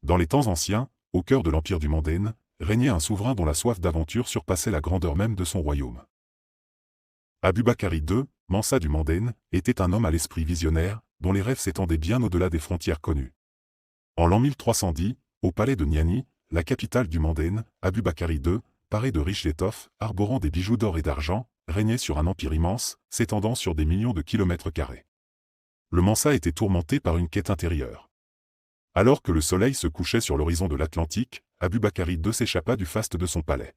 Dans les temps anciens, au cœur de l'empire du Mandane, régnait un souverain dont la soif d'aventure surpassait la grandeur même de son royaume. Abubakari II, Mansa du Mandane, était un homme à l'esprit visionnaire, dont les rêves s'étendaient bien au-delà des frontières connues. En l'an 1310, au palais de Niani, la capitale du Mandane, Abubakari II, paré de riches étoffes, arborant des bijoux d'or et d'argent, régnait sur un empire immense, s'étendant sur des millions de kilomètres carrés. Le Mansa était tourmenté par une quête intérieure. Alors que le soleil se couchait sur l'horizon de l'Atlantique, Abubakari II s'échappa du faste de son palais.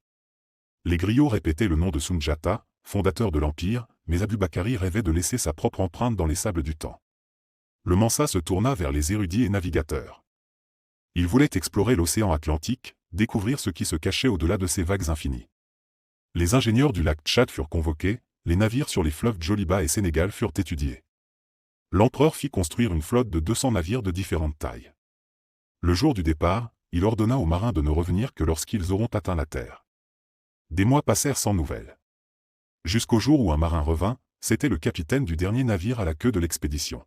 Les griots répétaient le nom de Sunjata, fondateur de l'Empire, mais Abubakari rêvait de laisser sa propre empreinte dans les sables du temps. Le Mansa se tourna vers les érudits et navigateurs. Il voulait explorer l'océan Atlantique, découvrir ce qui se cachait au-delà de ces vagues infinies. Les ingénieurs du lac Tchad furent convoqués, les navires sur les fleuves Djoliba et Sénégal furent étudiés. L'empereur fit construire une flotte de 200 navires de différentes tailles. Le jour du départ, il ordonna aux marins de ne revenir que lorsqu'ils auront atteint la terre. Des mois passèrent sans nouvelles. Jusqu'au jour où un marin revint, c'était le capitaine du dernier navire à la queue de l'expédition.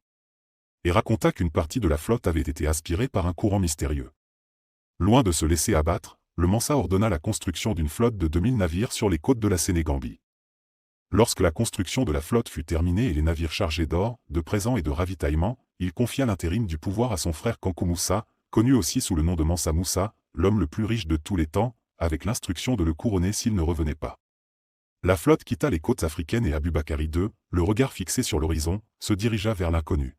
Et raconta qu'une partie de la flotte avait été aspirée par un courant mystérieux. Loin de se laisser abattre, le Mansa ordonna la construction d'une flotte de 2000 navires sur les côtes de la Sénégambie. Lorsque la construction de la flotte fut terminée et les navires chargés d'or, de présents et de ravitaillements, il confia l'intérim du pouvoir à son frère Kankou Moussa, connu aussi sous le nom de Mansa Moussa, l'homme le plus riche de tous les temps, avec l'instruction de le couronner s'il ne revenait pas. La flotte quitta les côtes africaines et Abubakari II, le regard fixé sur l'horizon, se dirigea vers l'inconnu.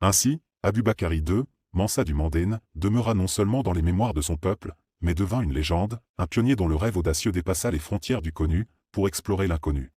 Ainsi, Abubakari II, Mansa du Mandane, demeura non seulement dans les mémoires de son peuple, mais devint une légende, un pionnier dont le rêve audacieux dépassa les frontières du connu, pour explorer l'inconnu.